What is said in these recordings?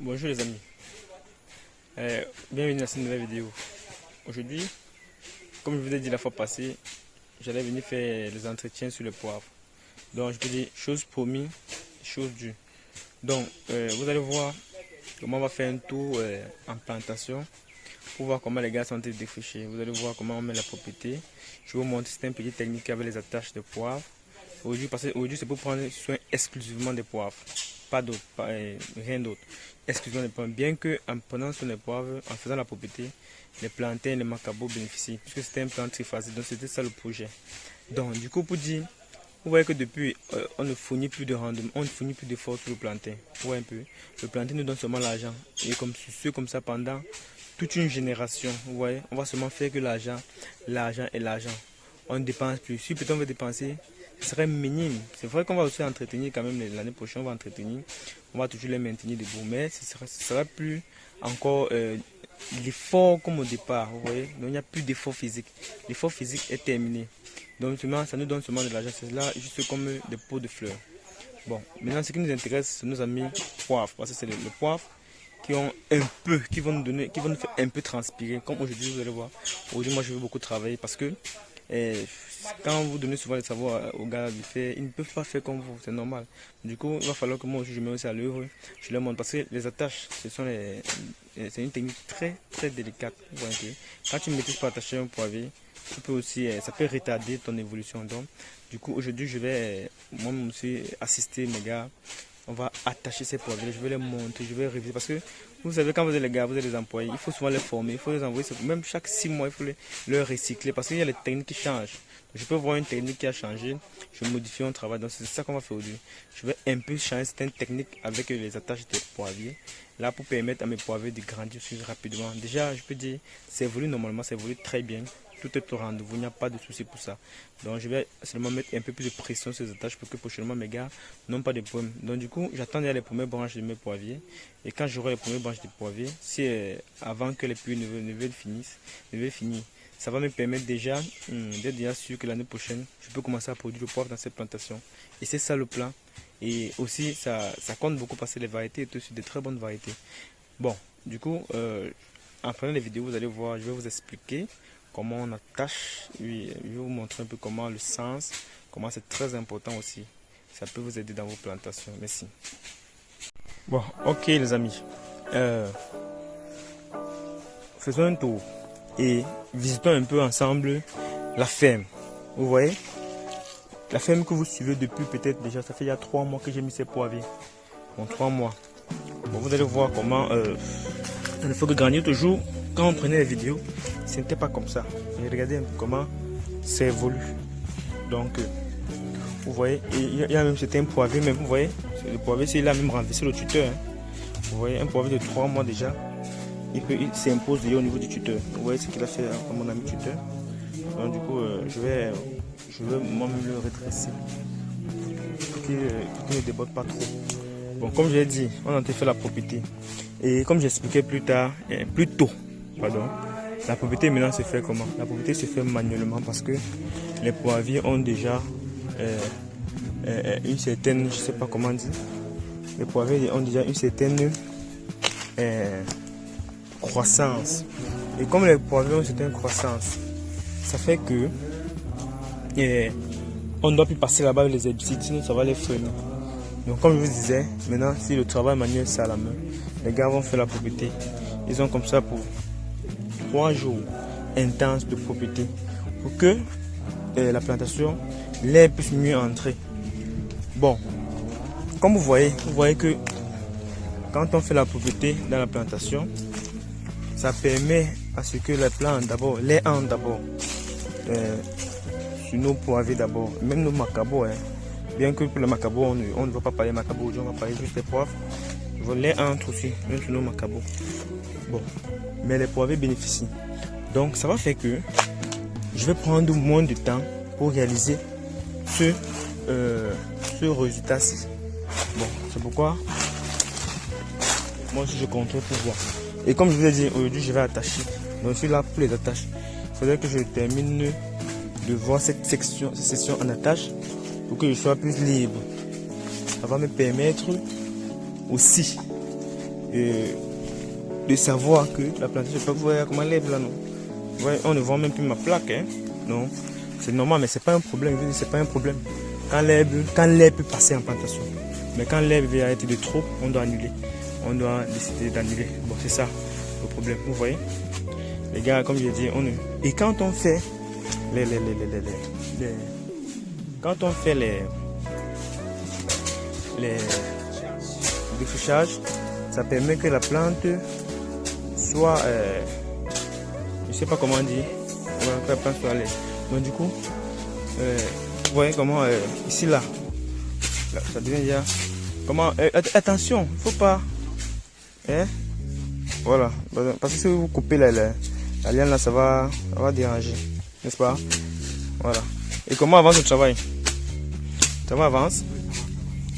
Bonjour les amis, bienvenue dans cette nouvelle vidéo. Aujourd'hui, comme je vous ai dit la fois passée, j'allais venir faire les entretiens sur le poivre. Donc je peux dire chose promise, chose due. Donc vous allez voir comment on va faire un tour en plantation pour voir comment les gars sont défrichés. Vous allez voir comment on met la propriété. Je vais vous montrer c'est un petit technique avec les attaches de poivre. Aujourd'hui c'est pour prendre soin exclusivement des poivres. Pas d'autre, rien d'autre. Exclusivement des poivres. Bien que en prenant soin des poivres, en faisant la propriété, les plantains et les macabots bénéficient. Puisque c'était un plan triphasique. Donc c'était ça le projet. Donc du coup pour dire, vous voyez que depuis on ne fournit plus de rendement, on ne fournit plus d'efforts sur le plantain. Vous voyez un peu. Le plantain nous donne seulement l'argent. Et comme ça pendant toute une génération. Vous voyez, on va seulement faire que l'argent, l'argent et l'argent. On ne dépense plus. Si peut-être on veut dépenser, ce serait minime. C'est vrai qu'on va aussi entretenir quand même l'année prochaine, on va entretenir. On va toujours les maintenir debout. Mais ce sera plus encore l'effort comme au départ. Vous voyez, donc il n'y a plus d'effort physique. L'effort physique est terminé. Donc ça nous donne seulement de l'argent. C'est là juste comme des pots de fleurs. Bon, maintenant ce qui nous intéresse, c'est nos amis poivre. Parce que c'est le poivre qui ont un peu, qui vont nous faire un peu transpirer. Comme aujourd'hui, vous allez voir. Aujourd'hui, moi, je veux beaucoup travailler parce que quand vous donnez souvent le savoir aux gars du fait, ils ne peuvent pas faire comme vous, c'est normal. Du coup, il va falloir que moi aussi je me mette aussi à l'œuvre. Je leur montre parce que les attaches, c'est une technique très très délicate. Quand tu ne maîtrises pas attacher un poivier, ça peut retarder ton évolution. Donc, du coup, aujourd'hui, je vais moi aussi assister mes gars. On va attacher ces poivrons, je vais les monter, je vais réviser. Parce que vous savez, quand vous êtes les gars, vous êtes les employés, il faut souvent les former, il faut les envoyer. Même chaque 6 mois, il faut les recycler. Parce qu'il y a les techniques qui changent. Je peux voir une technique qui a changé, je modifie mon travail. Donc c'est ça qu'on va faire aujourd'hui. Je vais un peu changer certaines techniques avec les attaches des poivriers. Là, pour permettre à mes poivriers de grandir rapidement. Déjà, je peux dire, c'est évolue normalement, c'est évolue très bien. Tout est au rendez-vous, il n'y a pas de souci pour ça. Donc je vais seulement mettre un peu plus de pression sur les attaches pour que prochainement mes gars n'ont pas de problème. Donc du coup, j'attends les premières branches de mes poivriers. Et quand j'aurai les premières branches de poivriers, si avant que les pluies ne veulent finir, ça va me permettre déjà d'être déjà sûr que l'année prochaine, je peux commencer à produire le poivre dans cette plantation. Et c'est ça le plan. Et aussi, ça compte beaucoup parce que les variétés sont aussi de très bonnes variétés. Bon, du coup, en prenant les vidéos, vous allez voir, je vais vous expliquer comment on attache. Oui, je vais vous montrer un peu comment le sens, comment c'est très important aussi. Ça peut vous aider dans vos plantations. Merci. Bon, ok les amis. Faisons un tour et visitons un peu ensemble la ferme. Vous voyez? La ferme que vous suivez depuis peut-être déjà, ça fait il y a 3 mois que j'ai mis ces poivriers. Bon, 3 mois. Bon, vous allez voir comment il faut que gagner toujours. Quand on prenait les vidéos, ce n'était pas comme ça. Et regardez un peu comment ça évolue. Donc, vous voyez, il y a même certains poivriers, même vous voyez, le poivrier, c'est là même renversé le tuteur. Hein. Vous voyez, un poivrier de 3 mois déjà, il s'impose déjà au niveau du tuteur. Vous voyez ce qu'il a fait à mon ami tuteur. Donc, du coup, je vais moi-même le redresser pour qu'il ne déborde pas trop. Bon, comme je l'ai dit, on a fait la propriété. Et comme j'expliquais plus tôt, la propriété maintenant se fait comment? La propriété se fait manuellement parce que les poivriers ont déjà une certaine, je sais pas comment dire, les poivriers ont déjà une certaine croissance. Et comme les poivriers ont une certaine croissance, ça fait que on ne doit plus passer là-bas avec les herbicides, sinon ça va les freiner. Donc comme je vous disais, maintenant si le travail manuel c'est à la main, les gars vont faire la propriété. Ils ont comme ça pour 3 jours intenses de propriété pour que la plantation, l'air puisse mieux entrer. Bon, comme vous voyez que quand on fait la propriété dans la plantation, ça permet à ce que les plantes d'abord, l'air entre d'abord sur nos poivriers d'abord, même nos macabots. Hein. Bien que pour les macabots, on ne va pas parler macabots aujourd'hui, on va parler juste des poivres. Les entre aussi, même sur nos macabots. Bon, mais les poivriers bénéficient. Donc ça va faire que je vais prendre moins de temps pour réaliser ce résultat-ci. Bon, c'est pourquoi moi aussi je contrôle pour voir. Et comme je vous ai dit, aujourd'hui je vais attacher. Donc je suis là pour les attaches. Il faudrait que je termine de voir cette session en attache pour que je sois plus libre. Ça va me permettre aussi de savoir que la plantation, je peux vous voir comment elle lève là, non? Vous voyez, on ne voit même plus ma plaque, hein? Non, c'est normal, mais c'est pas un problème, c'est pas un problème. Quand l'herbe peut passer en plantation, mais quand l'herbe va être de trop, on doit annuler. On doit décider d'annuler. Bon, c'est ça le problème, vous voyez? Les gars, comme je l'ai dit, et quand on fait quand on fait les défrichages, ça permet que la plante soit, je sais pas comment on dit, que la plante soit à l'aise. Donc du coup, vous voyez comment ici là, ça devient déjà. Comment attention, il faut pas. Hein? Voilà, parce que si vous coupez la liane là, ça va déranger, n'est-ce pas? Voilà. Et comment avance le travail? Ça va avance?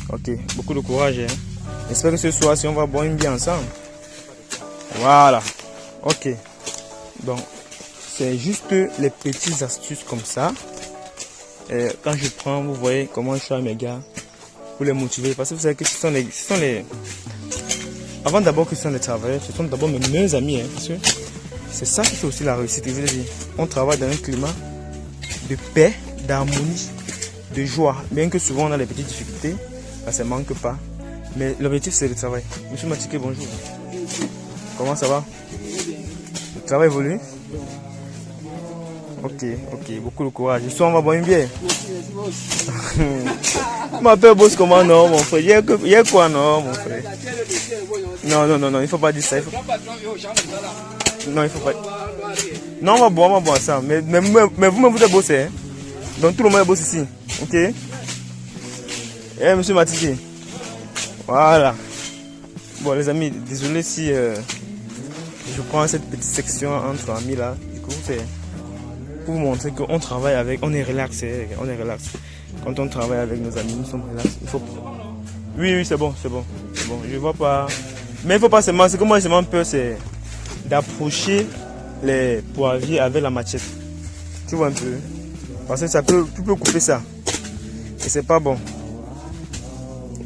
Ok, beaucoup de courage. Hein? J'espère que ce soir, si on va boire une bière ensemble. Voilà. Ok. Donc, c'est juste les petites astuces comme ça. Et quand je prends, vous voyez comment je suis à mes gars pour les motiver. Parce que vous savez que ce sont les avant d'abord que ce sont les travailleurs, ce sont d'abord mes meilleurs amis. Hein, parce que c'est ça qui fait aussi la réussite. Je veux dire, on travaille dans un climat de paix, d'harmonie, de joie. Bien que souvent on a des petites difficultés, ça ne manque pas. Mais l'objectif c'est le travail. Monsieur Matike, bonjour. Comment ça va? Le travail évolue? Ok, beaucoup de courage. Ce soir on va boire une bière. Tu m'appelles boss comment non mon frère? Il y a quoi non mon frère? Non, il faut pas dire ça. Non, il faut pas. Non, on va boire ça. Mais vous-même vous êtes bossé. Hein? Donc tout le monde est boss ici. Ok? Eh monsieur Matiki. Voilà. Bon les amis, désolé si je prends cette petite section entre amis là. Du coup c'est pour vous montrer qu'on travaille avec, on est relax. On est relax. Quand on travaille avec nos amis, nous sommes relax. Il faut. Oui, c'est bon. Je vois pas. Mais il faut pas seulement. Ce que moi j'ai peur, c'est d'approcher les poivriers avec la machette. Tu vois un peu. Parce que tu peux couper ça. Et c'est pas bon.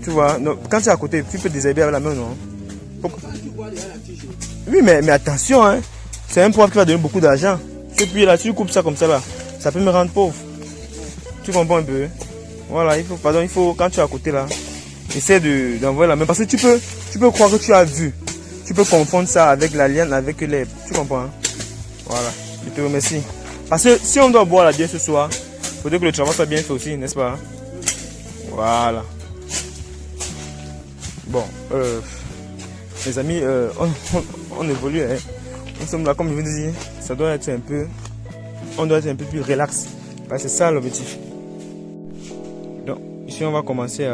Tu vois. Non, quand tu es à côté, tu peux désherber avec la main, non? Oui, mais attention, hein. C'est un poivre qui va donner beaucoup d'argent. Et puis là, tu coupes ça comme ça là. Ça peut me rendre pauvre. Tu comprends un peu? Voilà, il faut, quand tu es à côté là, essaie d'envoyer la main. Parce que tu peux croire que tu as vu. Tu peux confondre ça avec la liane, avec l'herbe. Tu comprends? Hein? Voilà, je te remercie. Parce que si on doit boire la bière ce soir, il faudrait que le travail soit bien fait aussi, n'est-ce pas? Voilà. Bon, les amis, on évolue. Hein. Nous sommes là, comme je vous disais, ça doit être un peu. On doit être un peu plus relax. C'est ça l'objectif. Donc, ici, on va commencer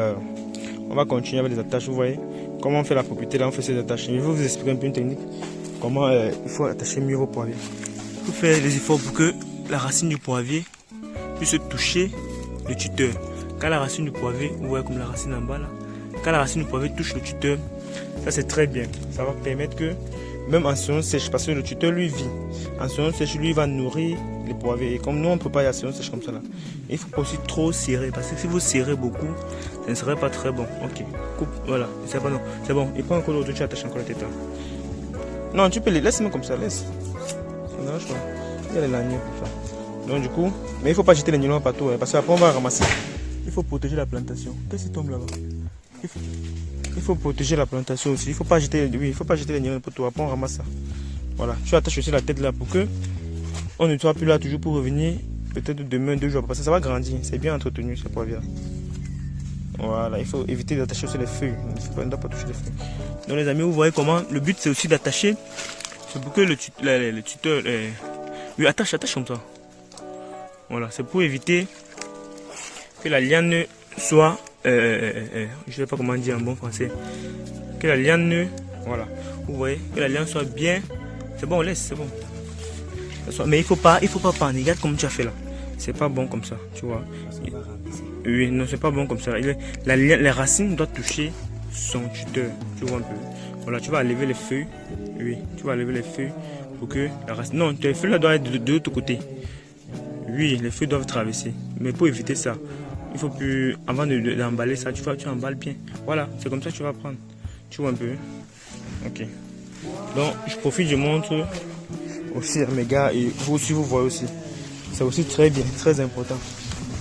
on va continuer avec les attaches. Vous voyez comment on fait la propriété là, on fait ces attaches. Je vais vous expliquer un peu une technique. Comment il faut attacher mieux vos poivriers. Il faut faire des efforts pour que la racine du poivrier puisse toucher le tuteur. Quand la racine du poivrier, vous voyez comme la racine en bas là, quand la racine du poivrier touche le tuteur, ça c'est très bien. Ça va permettre que, même en saison sèche, parce que le tuteur lui vit, en saison sèche, lui va nourrir les poivriers. Et comme nous on ne peut pas y aller en saison sèche comme ça là, il ne faut pas aussi trop serrer, parce que si vous serrez beaucoup, ça ne serait pas très bon. Ok, coupe, voilà, c'est pas non, c'est bon. Et prends encore l'autre, tu attaches encore la tête là. Non, tu peux les laisser comme ça, laisse. Ça ne dérange pas. Il y a les lanières pour ça. Donc du coup, mais il ne faut pas jeter les nylons partout, hein, parce qu'après on va ramasser. Il faut protéger la plantation. Qu'est-ce qui tombe là-bas? Il faut protéger la plantation aussi. Il ne faut pas jeter, les nylons partout. Après on ramasse ça. Voilà. Tu attaches aussi la tête là pour que on ne soit plus là toujours pour revenir. Peut-être demain, 2 jours. Parce que ça va grandir. C'est bien entretenu ces poivriers. Voilà. Il faut éviter d'attacher aussi les feuilles. On ne doit pas toucher les feuilles. Donc les amis, vous voyez comment le but c'est aussi d'attacher. C'est pour que le tuteur lui attache comme ça. Voilà. C'est pour éviter que la liane soit je ne sais pas comment dire en bon français, que la liane, voilà, vous voyez, que la liane soit bien, c'est bon, on laisse, c'est bon, mais il faut pas paniquer. Regarde comme tu as fait là, c'est pas bon comme ça, tu vois. Oui, non, c'est pas bon comme ça. Les racines doivent toucher son tuteur, tu vois un peu. Voilà, tu vas lever les feuilles, oui, tu vas lever les feuilles pour que la racine, non, les feuilles là doivent être de l'autre côté. Oui, les feuilles doivent traverser, mais pour éviter ça, il faut plus, avant d'emballer ça, tu emballes bien. Voilà, c'est comme ça que tu vas prendre. Tu vois un peu. Ok. Donc, je profite, je montre aussi à mes gars et vous aussi, vous voyez aussi. C'est aussi très bien, très important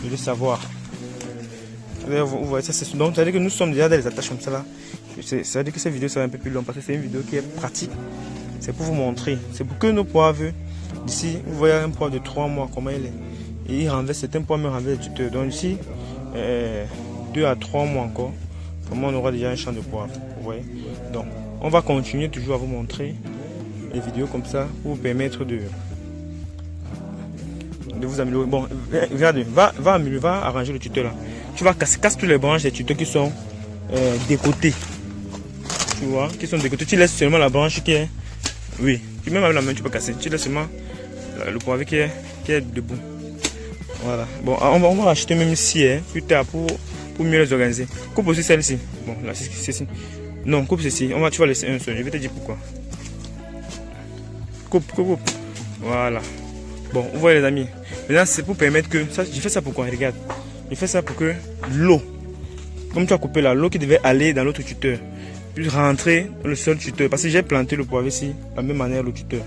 de le savoir. Vous voyez, ça, c'est donc, ça veut dire que nous sommes déjà dans les attaches comme ça là. Ça veut dire que cette vidéo sera un peu plus longue parce que c'est une vidéo qui est pratique. C'est pour vous montrer. C'est pour que nos poivres, d'ici, vous voyez un poivre de 3 mois, comment il est. Et il renverse, certains poivres me renversent le tuteur. Donc ici, 2 à 3 mois encore, comment on aura déjà un champ de poivre. Vous voyez. Donc, on va continuer toujours à vous montrer les vidéos comme ça pour vous permettre de vous améliorer. Bon, regarde, va arranger le tuteur là. Tu vas casse tous les branches des tuteurs qui sont des côtés. Tu vois, qui sont des côtés. Tu laisses seulement la branche qui est. Oui, même avec la main tu peux casser. Tu laisses seulement le poivre qui est debout. Voilà. Bon, on va acheter même ici plus tard pour mieux les organiser. Coupe aussi celle-ci. Bon, là c'est ceci. Non, coupe ceci. Tu vas laisser un seul. Je vais te dire pourquoi. Coupe. Voilà. Bon, vous voyez les amis. Maintenant, c'est pour permettre que. Ça, j'ai fait ça pourquoi? Regarde. J'ai fait ça pour que l'eau, comme tu as coupé là, l'eau qui devait aller dans l'autre tuteur, puisse rentrer dans le seul tuteur. Parce que j'ai planté le poivre ici, de la même manière le tuteur.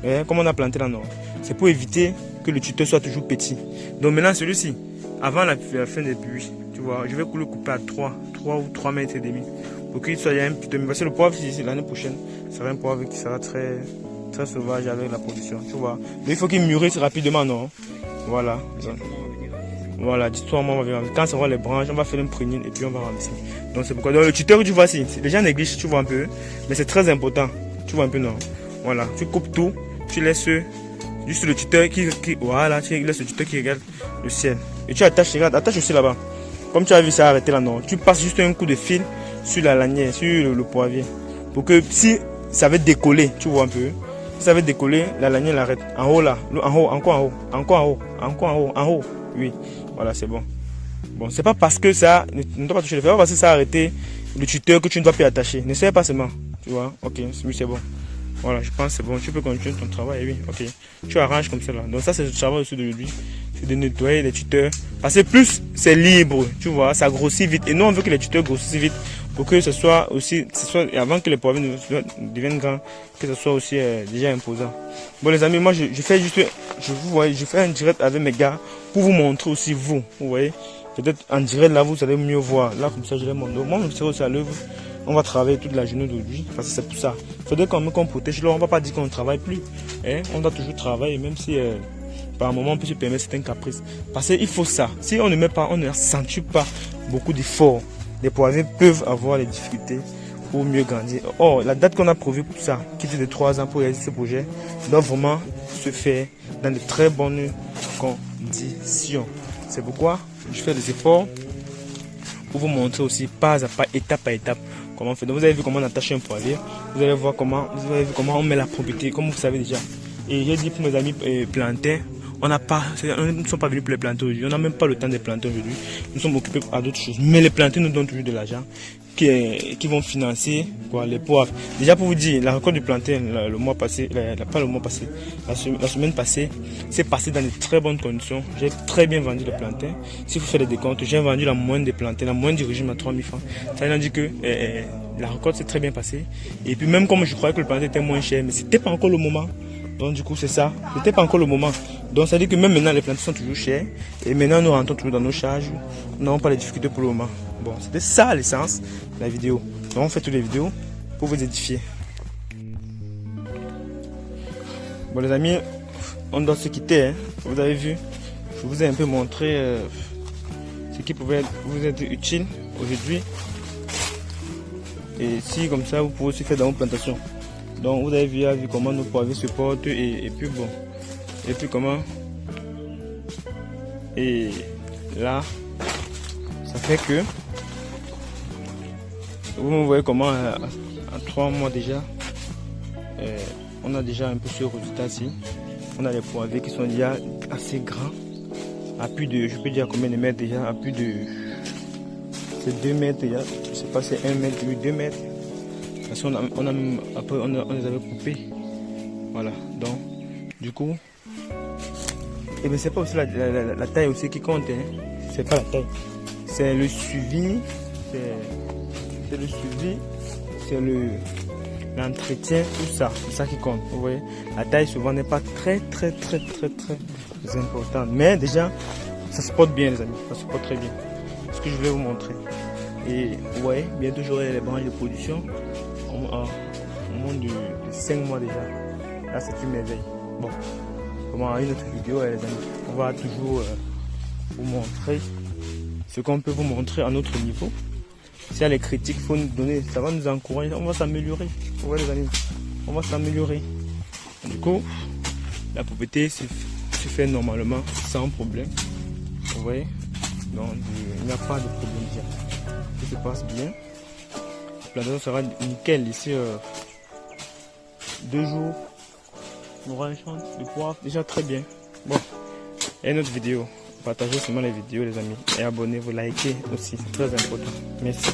Et comme on a planté là, non. C'est pour éviter que le tuteur soit toujours petit. Donc maintenant, celui-ci, avant la fin des pluies, tu vois, je vais le couper à 3 ou 3 mètres et demi. Pour qu'il soit un petit peu. Parce que le poivre, ici, l'année prochaine, sera un poivre qui sera très sauvage avec la production, tu vois. Mais il faut qu'il mûrisse rapidement, non? Voilà. Donc, voilà, dis-toi, moi, quand ça va les branches, on va faire une prunine et puis on va ramasser. Donc c'est pourquoi. Donc le tuteur que tu vois ici, les gens négligent, tu vois un peu, mais c'est très important. Tu vois un peu, non? Voilà, tu coupes tout, tu laisses juste le tuteur voilà, tu laisses le tuteur qui regarde le ciel. Et tu attaches, regarde, attache aussi là-bas. Comme tu as vu ça arrêter là, non? Tu passes juste un coup de fil sur la lanière, sur le poivrier. Pour que si ça veut décoller, tu vois un peu. Si ça veut décoller, la lanière l'arrête. En haut là, en haut, encore en haut. Oui, voilà, c'est bon. Bon, c'est pas parce que ça ne doit pas toucher le fer, parce que ça a arrêté le tuteur que tu ne dois plus attacher. N'essaie pas seulement, tu vois. Ok, c'est bon. Voilà, je pense que c'est bon. Tu peux continuer ton travail, oui. Ok, tu arranges comme ça là. Donc ça, c'est le travail aussi d'aujourd'hui, c'est de nettoyer les tuteurs. Parce que plus c'est libre, tu vois, ça grossit vite. Et nous, on veut que les tuteurs grossissent vite pour que ce soit aussi, avant que les poivres deviennent grands, que ce soit aussi déjà imposant. Bon les amis, moi je fais juste, je fais un direct avec mes gars pour vous montrer aussi vous voyez. Peut-être en direct là vous allez mieux voir. Là comme ça je les montre. Donc, moi je serai aussi à l'œuvre. On va travailler toute la journée d'aujourd'hui parce que c'est pour ça. Il faudrait qu'on protège l'eau. On ne va pas dire qu'on ne travaille plus. Hein? On doit toujours travailler même si par un moment on peut se permettre certains caprices. Parce qu'il faut ça. Si on ne met pas, on ne accentue pas beaucoup d'efforts. Les poivriers peuvent avoir des difficultés pour mieux grandir. Or, la date qu'on a prévue pour ça, qui était de 3 ans pour réaliser ce projet, doit vraiment se faire dans de très bonnes conditions. C'est pourquoi je fais des efforts pour vous montrer aussi pas à pas, étape à étape, comment on fait. Donc vous avez vu comment on attache un poivrier, vous allez voir comment on met la propriété, comme vous savez déjà. Et j'ai dit pour mes amis plantains, on ne sont pas venus pour les planter aujourd'hui, on n'a même pas le temps de planter aujourd'hui, nous sommes occupés à d'autres choses. Mais les plantains nous donnent toujours de l'argent qui vont financer les poivres. Déjà pour vous dire, la récolte du plantain le mois passé, pas le mois passé, la semaine passée, c'est passé dans de très bonnes conditions. J'ai très bien vendu le plantain. Si vous faites des décomptes, j'ai vendu la moyenne des plantains, la moyenne du régime à 3000 francs. Ça veut dire que la récolte s'est très bien passée. Et puis même comme je croyais que le plantain était moins cher, mais c'était pas encore le moment. Donc du coup c'est ça, c'était pas encore le moment. Donc ça veut dire que même maintenant les plantains sont toujours chers. Et maintenant nous rentrons toujours dans nos charges. Nous n'avons pas de difficultés pour le moment. Bon, c'était ça l'essence de la vidéo. Donc on fait toutes les vidéos pour vous édifier. Bon les amis, on doit se quitter. Hein. Vous avez vu, je vous ai un peu montré ce qui pouvait vous être utile aujourd'hui. Et si comme ça vous pouvez aussi faire dans vos plantations. Donc vous avez vu comment nos poivriers se portent et puis bon. Et puis comment. Et là, ça fait que vous voyez comment en 3 mois déjà, on a déjà un peu ce résultat ci. On a les poivriers qui sont déjà assez grands. À plus de, je peux dire combien de mètres déjà, à plus de, c'est 2 mètres déjà. Je sais pas, c'est 1 mètre, 2 mètres. Parce qu'on on les avait coupés. Voilà, donc du coup, et bien c'est pas aussi la taille aussi qui compte, hein. C'est pas la taille, c'est le suivi, c'est le suivi, c'est l'entretien, tout ça, c'est ça qui compte. Vous voyez, la taille souvent n'est pas très importante. Mais déjà, ça se porte bien les amis, ça se porte très bien. C'est ce que je vais vous montrer. Et vous voyez, bientôt j'aurai les branches de production au moins de 5 mois déjà. Là c'est une merveille. Bon, comment une autre vidéo les amis, on va toujours vous montrer ce qu'on peut vous montrer à notre niveau. S'il y a les critiques, il faut nous donner, ça va nous encourager, on va s'améliorer. Vous voyez les amis, on va s'améliorer. Du coup, la propriété se fait normalement sans problème. Vous voyez, donc il n'y a pas de problème déjà. Tout se passe bien. La plantation sera nickel ici 2 jours. On aura un champ de poivre déjà très bien. Bon, et une autre vidéo. Partagez seulement les vidéos les amis et abonnez-vous, likez aussi, c'est très important. Merci.